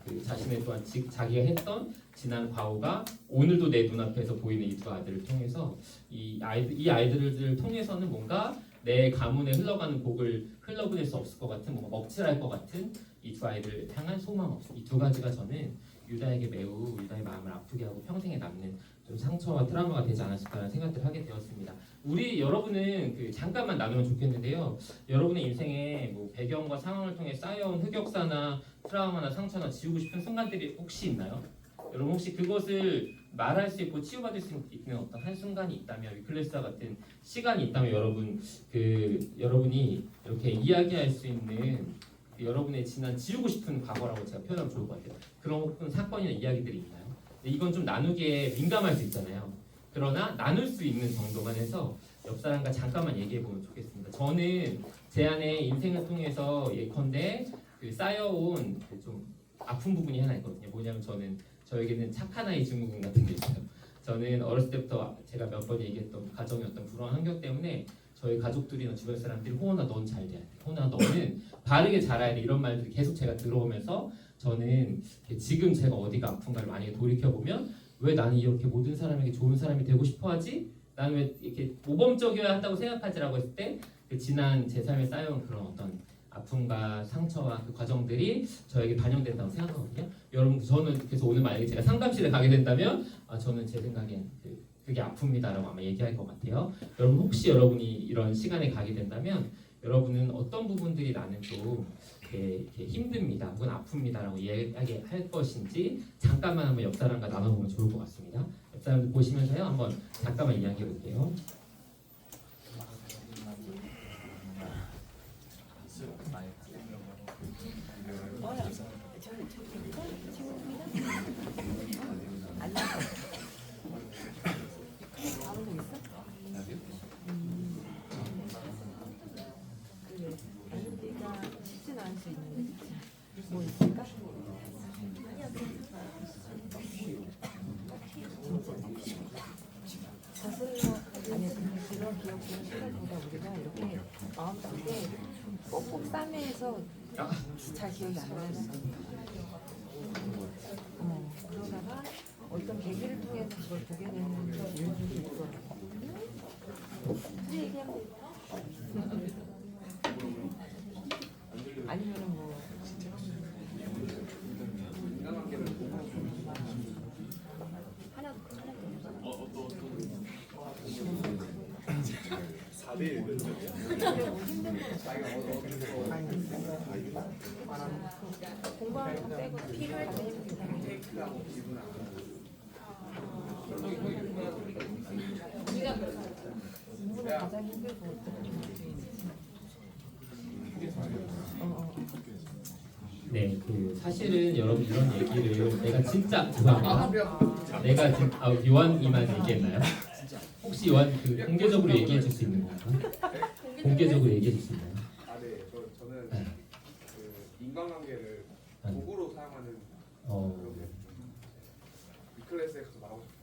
그 자신의 또한 자기가 했던 지난 과오가 오늘도 내 눈앞에서 보이는 이 두 아들을 통해서 이 아이들을 통해서는 뭔가 내 가문에 흘러가는 복을 흘러보낼 수 없을 것 같은, 뭔가 먹칠할 것 같은 이 두 아이들을 향한 소망 없음. 이 두 가지가 저는 유다에게 매우 유다의 마음을 아프게 하고 평생에 남는 좀 상처와 트라우마가 되지 않았을까라는 생각들을 하게 되었습니다. 여러분은 그 잠깐만 나누면 좋겠는데요. 여러분의 인생에 뭐 배경과 상황을 통해 쌓여온 흑역사나 트라우마나 상처나 지우고 싶은 순간들이 혹시 있나요? 여러분 혹시 그것을 말할 수 있고 치유받을 수 있는 어떤 한 순간이 있다면, 위클래스와 같은 시간이 있다면 여러분이 이렇게 이야기할 수 있는 여러분의 지난 지우고 싶은 과거라고 제가 표현하면 좋을 것 같아요. 그런 사건이나 이야기들이 있나요? 이건 좀 나누기에 민감할 수 있잖아요. 그러나 나눌 수 있는 정도만 해서 옆 사람과 잠깐만 얘기해 보면 좋겠습니다. 저는 제 안에 인생을 통해서 예컨대 그 쌓여온 그 좀 아픈 부분이 하나 있거든요. 뭐냐면 저에게는 착한 아이 증후군 같은 게 있어요. 저는 어렸을 때부터 제가 몇 번 얘기했던 가정의 어떤 불안한 환경 때문에 저희 가족들이나 주변 사람들이 호원아 넌 잘 돼야 돼, 호원아 너는 바르게 자라야 돼, 이런 말들이 계속 제가 들어오면서 저는 지금 제가 어디가 아픈가를 만약에 돌이켜보면 왜 나는 이렇게 모든 사람에게 좋은 사람이 되고 싶어하지? 나는 왜 이렇게 모범적이어야 한다고 생각하지라고 했을 때 그 지난 제 삶에 쌓여온 그런 어떤 아픔과 상처와 그 과정들이 저에게 반영된다고 생각하거든요. 여러분 저는 그래서 오늘 만약에 제가 상담실에 가게 된다면 저는 제 생각엔 그게 아픕니다라고 아마 얘기할 것 같아요. 여러분 혹시 여러분이 이런 시간에 가게 된다면 여러분은 어떤 부분들이 나는 좀 이렇게 힘듭니다 혹은 아픕니다라고 이야기할 것인지 잠깐만 한번 옆 사람과 나눠보면 좋을 것 같습니다. 옆 사람들 보시면서요 한번 잠깐만 이야기해 볼게요. 쉽진 않을 수 있는 뭐 있을까? 거슬러 아니 근데 그런 기억들은 생각보다 우리가 이렇게 마음속에 꼭꼭 싸매서 잘 기억이 안 나요. 그러다가 어떤 계기를 통해서 그걸 보게 되는 일들이 있어. 얘기하면 아니면은 뭐 공부하는 거 빼고 필요할 때 공부는 가장 힘들고 네, 그 사실은 여러분 이런 얘기를 내가 진짜 죄송합니다. 내가 지금 요한이만 얘기했나요? 혹시 요한 그 공개적으로 얘기해 줄 수 있는 건가? 공개적으로 얘기해 줄 수 있나요? 네. 저는 네. 그 인간관계를 네. 도구로 사용하는 위클래스에 가서 말하고 싶어요.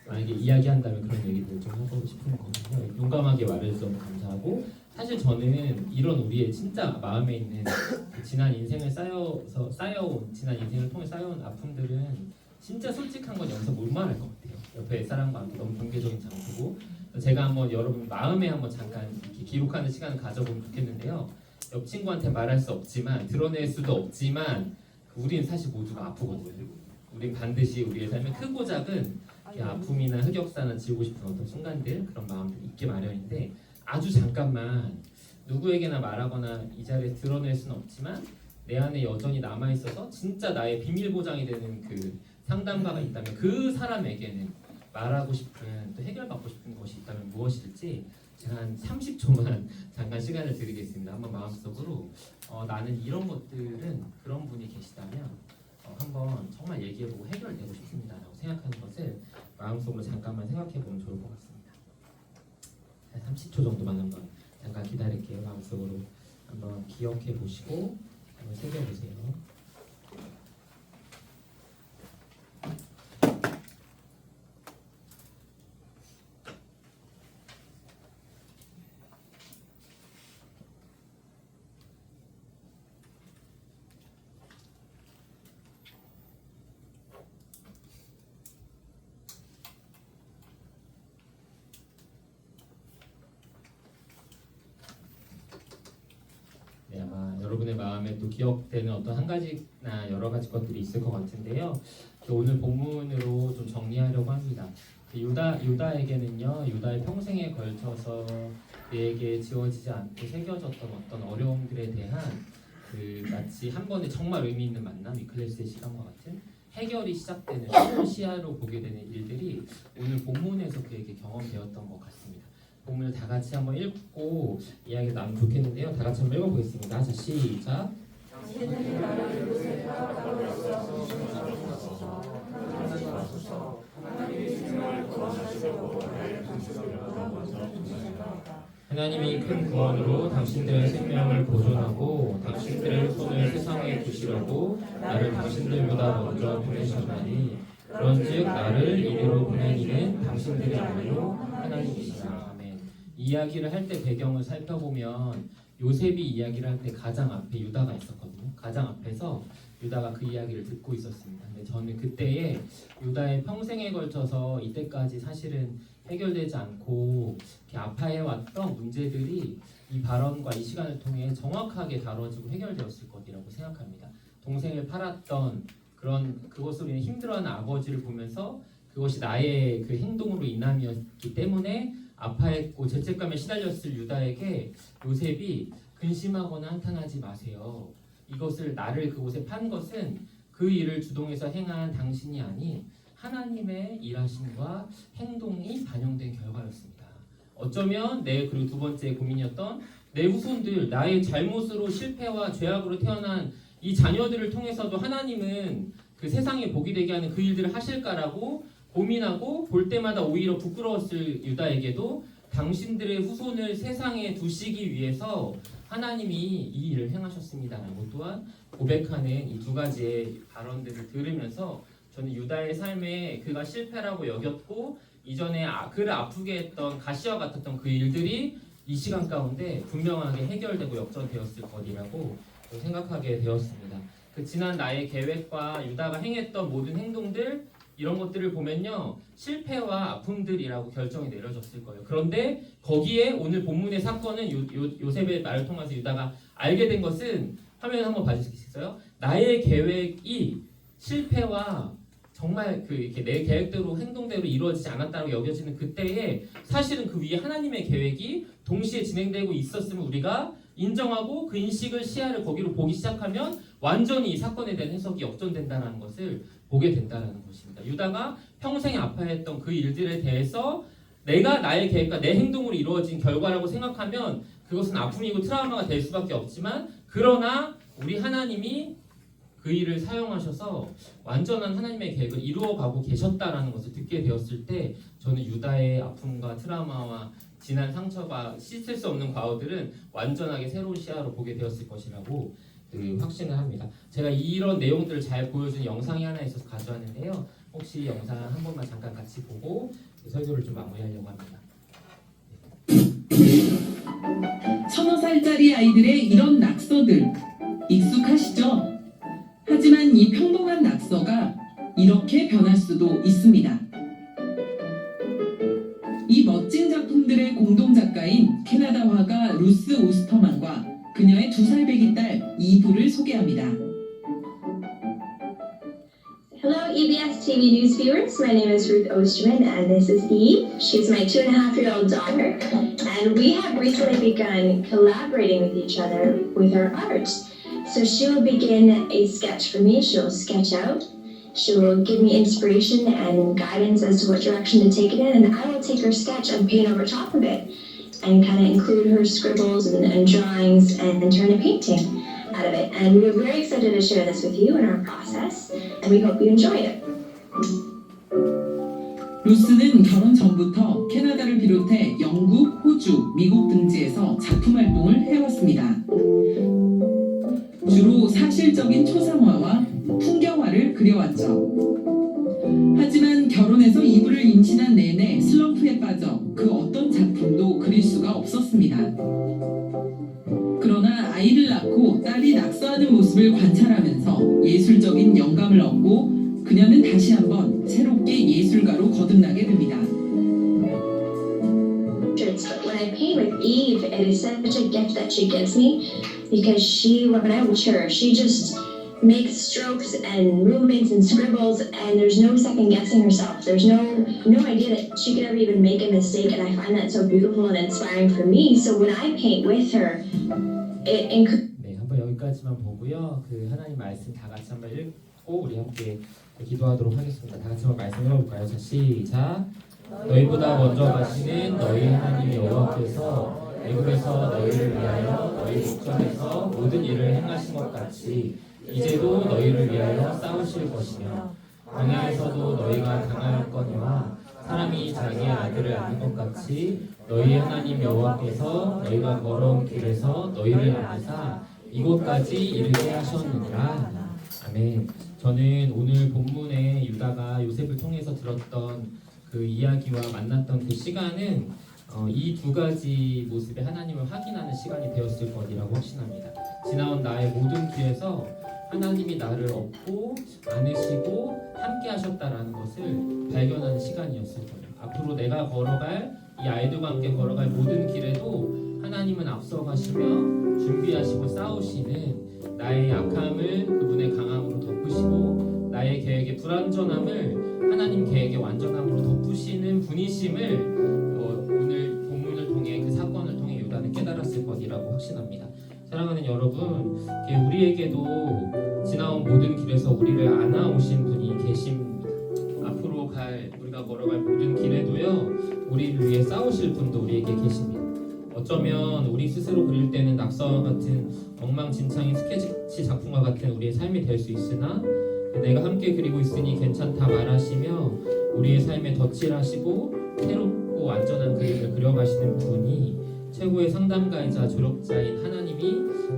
만약에 이야기한다면 그런 얘기들 좀 하고 싶은 거거든요. 용감하게 말해줘서 너무 감사하고, 사실 저는 이런 우리의 진짜 마음에 있는 그 지난 인생을 쌓여온 지난 인생을 통해 쌓여온 아픔들은 진짜 솔직한 건 여기서 못 말할 것 같아요. 옆에 사람과 함께 너무 공개적인 장소고, 제가 한번 여러분 마음에 한번 잠깐 이렇게 기록하는 시간을 가져보면 좋겠는데요. 옆 친구한테 말할 수 없지만 드러낼 수도 없지만 우리는 사실 모두가 아프거든요. 우린 반드시 우리의 삶의 크고 작은 아픔이나 흑역사나 지우고 싶은 어떤 순간들, 그런 마음들 있게 마련인데, 아주 잠깐만 누구에게나 말하거나 이 자리에 드러낼 수는 없지만 내 안에 여전히 남아있어서 진짜 나의 비밀 보장이 되는 그 상담가가 있다면 그 사람에게는 말하고 싶은, 또 해결받고 싶은 것이 있다면 무엇일지 제가 한 30초만 잠깐 시간을 드리겠습니다. 한번 마음속으로 나는 이런 것들은 그런 분이 계시다면 한번 정말 얘기해보고 해결되고 싶습니다라고 생각하는 것을 마음속으로 잠깐만 생각해보면 좋을 것 같습니다. 한 30초 정도만 한번 잠깐 기다릴게요. 마음속으로 한번 기억해보시고 한번 새겨보세요. 네, 아마 여러분의 마음에 또 기억되는 어떤 한 가지나 여러 가지 것들이 있을 것 같은데요. 오늘 본문으로 좀 정리하려고 합니다. 유다에게는요, 유다의 평생에 걸쳐서 그에게 지워지지 않고 새겨졌던 어떤 어려움들에 대한 마치 한 번에 정말 의미 있는 만남, 위클래스의 시간과 같은 해결이 시작되는 새로운 시야로 보게 되는 일들이 오늘 본문에서 그에게 경험되었던 것 같습니다. 본문을 다 같이 한번 읽고 이야기를 나누면 좋겠는데요. 다 같이 한번 읽어보겠습니다. 자, 시작. 하나님이 큰 구원으로 당신들의 생명을 보존하고 당신들의 손을 세상에 두시려고 나를 당신들보다 먼저 보내셨나니 그런즉 나를 이리로 보낸 이는 당신들의 아니요 하나님이시라. 아멘. 이야기를 할 때 배경을 살펴보면 요셉이 이야기를 할 때 가장 앞에 유다가 있었거든요. 가장 앞에서 유다가 그 이야기를 듣고 있었습니다. 근데 저는 그때에 유다의 평생에 걸쳐서 이때까지 사실은 해결되지 않고 아파해왔던 문제들이 이 발언과 이 시간을 통해 정확하게 다뤄지고 해결되었을 것이라고 생각합니다. 동생을 팔았던 그것으로 인해 힘들어하는 아버지를 보면서 그것이 나의 그 행동으로 인함이었기 때문에 아파했고 죄책감에 시달렸을 유다에게 요셉이 근심하거나 한탄하지 마세요. 이것을 나를 그곳에 판 것은 그 일을 주동해서 행한 당신이 아닌 하나님의 일하심과 행동이 반영된 결과였습니다. 어쩌면 그리고 두 번째 고민이었던 내 후손들, 나의 잘못으로 실패와 죄악으로 태어난 이 자녀들을 통해서도 하나님은 그 세상에 복이 되게 하는 그 일들을 하실까라고 고민하고 볼 때마다 오히려 부끄러웠을 유다에게도 당신들의 후손을 세상에 두시기 위해서 하나님이 이 일을 행하셨습니다라고 또한 고백하는 이 두 가지의 발언들을 들으면서 저는 유다의 삶에 그가 실패라고 여겼고 이전에 그를 아프게 했던 가시와 같았던 그 일들이 이 시간 가운데 분명하게 해결되고 역전되었을 것이라고 생각하게 되었습니다. 그 지난 나의 계획과 유다가 행했던 모든 행동들 이런 것들을 보면요 실패와 아픔들이라고 결정이 내려졌을 거예요. 그런데 거기에 오늘 본문의 사건은 요셉의 말을 통해서 유다가 알게 된 것은 화면 한번 봐주시겠어요? 나의 계획이 실패와 정말 이렇게 내 계획대로 행동대로 이루어지지 않았다고 여겨지는 그때에 사실은 그 위에 하나님의 계획이 동시에 진행되고 있었음을 우리가 인정하고 그 인식을 시야를 거기로 보기 시작하면 완전히 이 사건에 대한 해석이 역전된다는 것을 보게 된다는 것입니다. 유다가 평생에 아파했던 그 일들에 대해서 내가 나의 계획과 내 행동으로 이루어진 결과라고 생각하면 그것은 아픔이고 트라우마가 될 수밖에 없지만 그러나 우리 하나님이 그 일을 사용하셔서 완전한 하나님의 계획을 이루어가고 계셨다라는 것을 듣게 되었을 때 저는 유다의 아픔과 트라우마와 지난 상처가 씻을 수 없는 과오들은 완전하게 새로운 시야로 보게 되었을 것이라고 확신을 합니다. 제가 이런 내용들을 잘 보여주는 영상이 하나 있어서 가져왔는데요. 혹시 영상 한 번만 잠깐 같이 보고 설교를 좀 마무리하려고 합니다. 1000살짜리 아이들의 이런 낙서들 익숙하시죠? 하지만 이 평범한 낙서가 이렇게 변할 수도 있습니다. 이 멋진 작품들의 공동 작가인 캐나다 화가 루스 오스터만과 그녀의 2살 배기 딸 이브를 소개합니다. Hello, EBS TV News viewers. My name is Ruth Osterman, and this is Eve. She's my 2.5-year-old daughter, and we have recently begun collaborating with each other with her art. So she will begin a sketch for me. She'll sketch out. She will give me inspiration and guidance as to what direction to take it in, and I will take her sketch and paint over top of it and kind of include her scribbles and drawings and turn a painting out of it. And we're very excited to share this with you in our process, and we hope you enjoy it. 루스는 결혼 전부터 캐나다를 비롯해 영국, 호주, 미국 등지에서 작품 활동을 해왔습니다. 주로 사실적인 초상화와 풍경화를 그려왔죠. 하지만 결혼해서 이불을 임신한 내내 슬럼프에 빠져 그 어떤 작품도 그릴 수가 없었습니다. 그러나 아이를 낳고 딸이 낙서하는 모습을 관찰하면서 예술적인 영감을 얻고 그녀는 다시 한번 새롭게 예술가로 거듭나게 됩니다. But when I paint with Eve, it is such a gift that she gives me because when I watch her, she just makes strokes and movements and scribbles, and there's no second guessing herself. There's no idea that she could ever even make a mistake, and I find that so beautiful and inspiring for me. So when I paint with her, it encourages. 네, 한번 여기까지만 보고요. 그 하나님 말씀 다 같이 한번 읽고 우리 함께 기도하도록 하겠습니다. 다 같이 한번 말씀 읽어볼까요? 자, 시작. 너희보다 먼저 가시는 너희 하나님 여호와께서 애굽에서 너희를 위하여 너희 목전에서 모든 일을 행하신 것 같이 이제도 너희를 위하여 싸우실 것이며 광야에서도 너희가 당하였거니와 사람이 자기의 아들을 낳는 것 같이 너희 하나님 여호와께서 너희가 걸어온 길에서 너희를 낳으사 이곳까지 이르게 하셨느니라. 아멘. 저는 오늘 본문에 유다가 요셉을 통해서 들었던 그 이야기와 만났던 그 시간은 이 두 가지 모습의 하나님을 확인하는 시간이 되었을 것이라고 확신합니다. 지나온 나의 모든 길에서 하나님이 나를 업고 안으시고 함께 하셨다라는 것을 발견하는 시간이었을 거예요. 앞으로 내가 걸어갈 이 아이들과 함께 걸어갈 모든 길에도 하나님은 앞서가시며 준비하시고 싸우시는 나의 약함을 그분의 강함으로 덮으시고 나의 계획의 불완전함을 하나님 계획의 완전함으로 덮으시는 분이심을 오늘 본문을 통해 그 사건을 통해 유다는 깨달았을 것이라고 확신합니다. 사랑하는 여러분, 우리에게도 지나온 모든 길에서 우리를 안아오신 분이 계십니다. 앞으로 우리가 걸어갈 모든 길에도요, 우리를 위해 싸우실 분도 우리에게 계십니다. 어쩌면 우리 스스로 그릴 때는 낙서와 같은 엉망진창인 스케치 작품과 같은 우리의 삶이 될 수 있으나 내가 함께 그리고 있으니 괜찮다 말하시며 우리의 삶에 덧칠하시고 새롭고 완전한 그림을 그려가시는 분이 최고의 상담가이자 조력자인 하나님이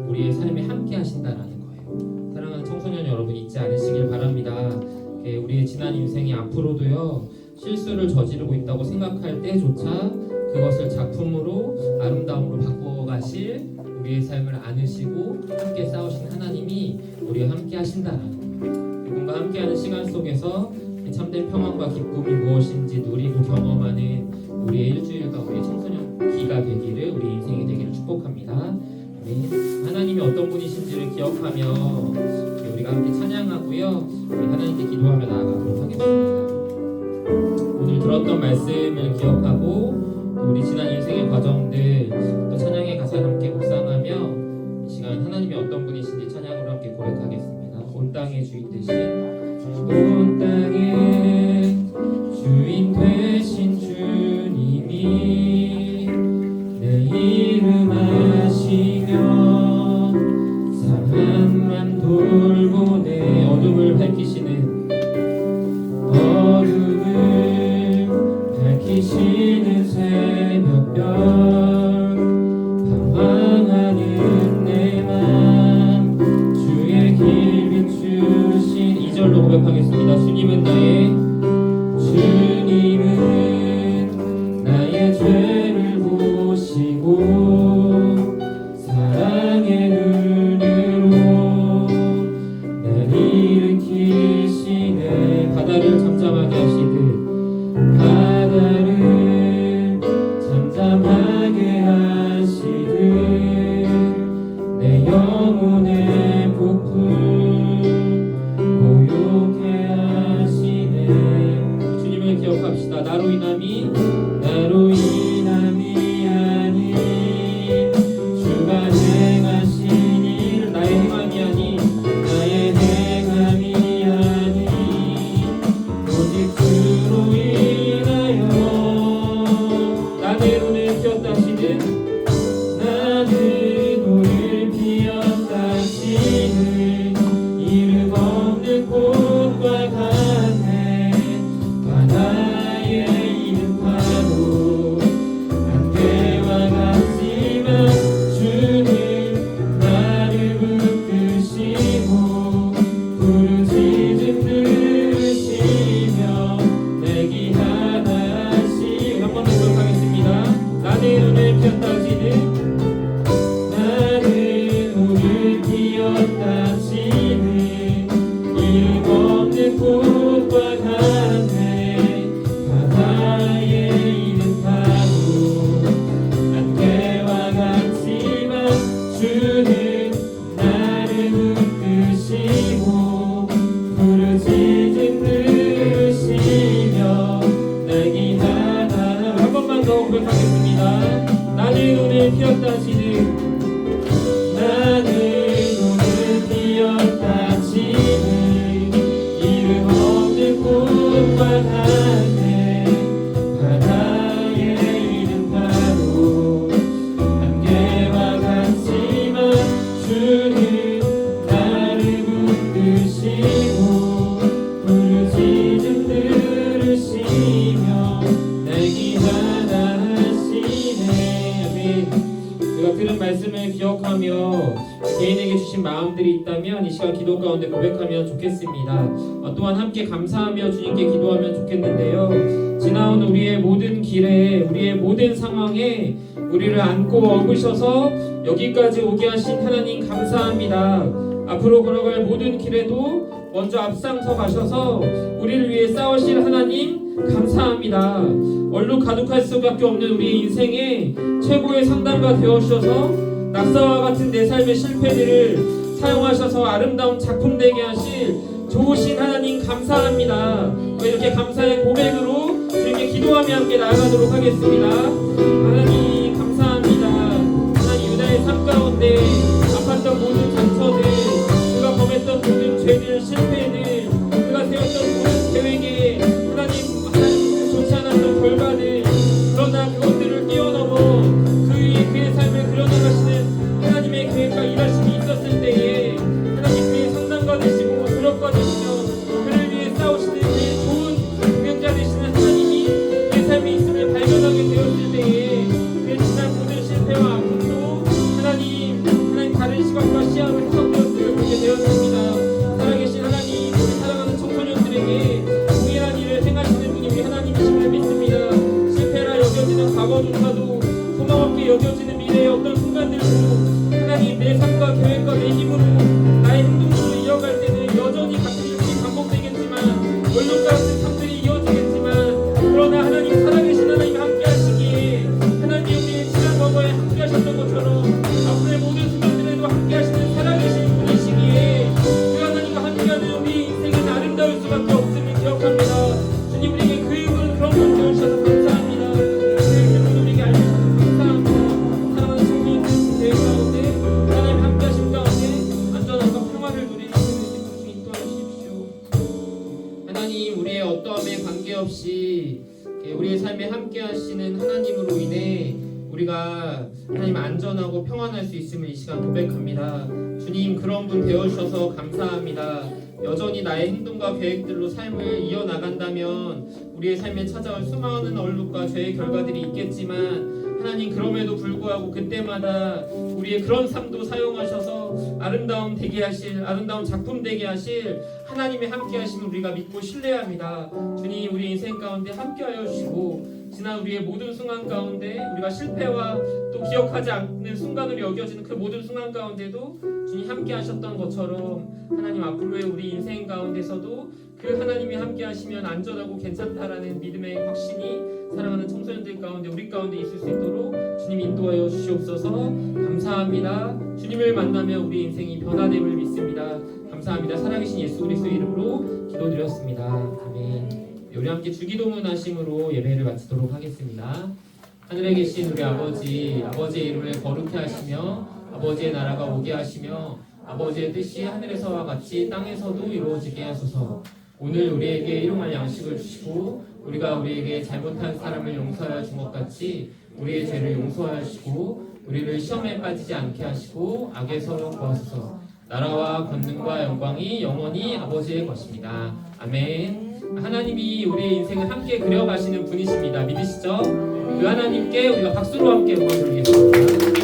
우리의 삶에 함께 하신다라는 거예요. 사랑하는 청소년 여러분, 잊지 않으시길 바랍니다. 우리의 지난 인생이 앞으로도요, 실수를 저지르고 있다고 생각할 때조차 그것을 작품으로 아름다움으로 바꿔가실 우리의 삶을 안으시고 함께 싸우신 하나님이 우리와 함께 하신다라는 거예요. 그분과 함께하는 시간 속에서 참된 평안과 기쁨이 무엇인지 누리고 경험하는 우리의 일주일과 우리의 청소년기가 되기를, 우리 인생이 되기를 축복합니다. 하나님이 어떤 분이신지를 기억하며 우리가 함께 찬양하고요, 우리 하나님께 기도하며 나아가도록 하겠습니다. 오늘 들었던 말씀을 기억하고 우리 지난 인생의 과정들 또 찬양의 가사를 함께 묵상하며 이 시간 하나님이 어떤 분이신지 찬양으로 함께 고백하겠습니다. 온 땅의 주인 되신, 온 땅의 주인 되신 주님이 내 이름 아시며 사랑만 돌보네. 어둠을 밝히시는, 어둠을 밝히시는 새벽별, 방황하는 내 맘 주의 길 비추신. 2절로 고백하겠습니다. 주님은 나의 죄를 보시고 사랑의 눈으로 날 일으키시네. 바다를 잠잠하게 하시듯 바다를 잠잠하게 하시듯 내 영혼의 폭풍 고요케 하시네. 주님을 기억합시다. 나로 인함이 아닌 주가 행하신 일, 나의 행함이 아닌 나는 오늘 피었다 시는 나는 오늘 피었다 시는 이름 없는 꽃과 같네 바다의 이름 파도 안개와 같지만 주는 나를 붙드시고 부르짖음 들으시며 내기 하나씩 한 번 더 고백하겠습니다. 나는 오늘 피었다 시는 나는 오늘 피었다 시는 이름 없는 꽃과 같네 바다의 이름 파도 안개와 같지만 주는 나를 붙드시고 부르짖음 들으시며 내기 하나 한 번만 더 고백하겠습니다. 나는 오늘 피었다 시는 나는 오늘 피었다 시는 이름 없는 꽃과 같네 바다의 이름 파도 안개와 같지만 주는 나를 붙드시고 부르짖음 들으시며 내기 하나시네. 제가 들은 말씀을 기억하며 개인에게 주신 마음들이 있다면 이 시간 기도 가운데 고백하면 좋겠습니다. 또한 함께 감사하며 주님께 기도하면 좋겠는데요. 지나온 우리의 모든 길에 우리의 모든 상황에 우리를 안고 업으셔서 여기까지 오게 하신 하나님 감사합니다. 앞으로 걸어갈 모든 길에도 먼저 앞장서 가셔서 우리를 위해 싸우실 하나님 감사합니다. 얼룩 가득할 수밖에 없는 우리의 인생에 최고의 상담가 되어주셔서 낙서와 같은 내 삶의 실패들을 사용하셔서 아름다운 작품 되게 하실 좋으신 하나님 감사합니다. 이렇게 감사의 고백으로 주님께 기도하며 함께 나아가도록 하겠습니다. 하나님 감사합니다. 하나님 유다의 삶 가운데 아팠던 모든 상처들 그가 범했던 모든 죄들 실패들 그가 세웠던 모든 계획에 하나님 좋지 않았던 결과들 그러나 그것들을 뛰어넘어 그 위에 그의 삶을 그려나가시는 하나님의 계획과 일하심이 있었을 때에 하나님 그의 상담가 되시고 그력과 되시며 그를 위해 싸우시는 그의 좋은 공연자 되시는 하나님이 그의 삶에 있음을 발견하게 되었을 때에 그의 지난 모든 실패와 아픔도 하나님 다른 시각과 시야로 해석되었음을 보게 되었습니다. 살아계신 하나님 우리 사랑하는 청소년들에게 동일한 일을 행하시는 분이 우리 하나님이심을 믿습니다. 실패라 여겨지는 과거조차도 소망 없게 여겨지는 미래의 어떤 순간들도 하나님 내 삶과 계획과 내 힘으로 나의 행동으로 이어갈 때는 여전히 같은 일들이 반복되겠지만 원론 같은 삶들이 이어지겠지만 그러나 하나님 살아계신 하나님 함께 하시기에 하나님 우리의 지난 과거에 함께 하셨던 것처럼 앞으로의 모든 순간들에도 함께 하시는 살아계신 분이시기에 그 하나님과 함께하는 우리 인생은 아름다울 수밖에 없음을 기억합니다. 주님 우리에게 그 이유는 그런 걸 배우셔서 감사합니다. 그 이유는 우리에게 알려주셔서 감사합니다. 사랑하는 청소년들 대회 가운데 하나님 함께 하신 가운데 안전함과 평화를 누리는 주님 인도하십시오. 하나님 우리의 어떠함에 관계없이 우리의 삶에 함께 하시는 하나님으로 인해 우리가 하나님 안전하고 평안할 수 있음을 이 시간 고백합니다. 주님 그런 분 되어주셔서 감사합니다. 여전히 나의 행동과 계획들로 삶을 이어나간다면 우리의 삶에 찾아올 수많은 얼룩과 죄의 결과들이 있겠지만 하나님 그럼에도 불구하고 그때마다 우리의 그런 삶도 사용하셔서 아름다움 되게 하실 아름다운 작품 되게 하실 하나님의 함께 하심을 우리가 믿고 신뢰합니다. 주님 우리 인생 가운데 함께하여 주시고 지난 우리의 모든 순간 가운데 우리가 실패와 또 기억하지 않는 순간으로 여겨지는 그 모든 순간 가운데도 주님 함께 하셨던 것처럼 하나님 앞으로의 우리 인생 가운데서도 그 하나님이 함께 하시면 안전하고 괜찮다라는 믿음의 확신이 사랑하는 청소년들 가운데 우리 가운데 있을 수 있도록 주님 인도하여 주시옵소서. 감사합니다. 주님을 만나면 우리 인생이 변화됨을 믿습니다. 감사합니다. 살아계신 예수 그리스도의 이름으로 기도드렸습니다. 아멘. 우리 함께 주기도문 하심으로 예배를 마치도록 하겠습니다. 하늘에 계신 우리 아버지, 아버지의 이름을 거룩히 하시며 아버지의 나라가 오게 하시며 아버지의 뜻이 하늘에서와 같이 땅에서도 이루어지게 하소서. 오늘 우리에게 일용할 양식을 주시고 우리가 우리에게 잘못한 사람을 용서하여 준 것 같이 우리의 죄를 용서하시고 우리를 시험에 빠지지 않게 하시고 악에서 구하소서. 나라와 권능과 영광이 영원히 아버지의 것입니다. 아멘. 하나님이 우리의 인생을 함께 그려가시는 분이십니다. 믿으시죠? 그 하나님께 우리가 박수로 함께 응원 드리겠습니다.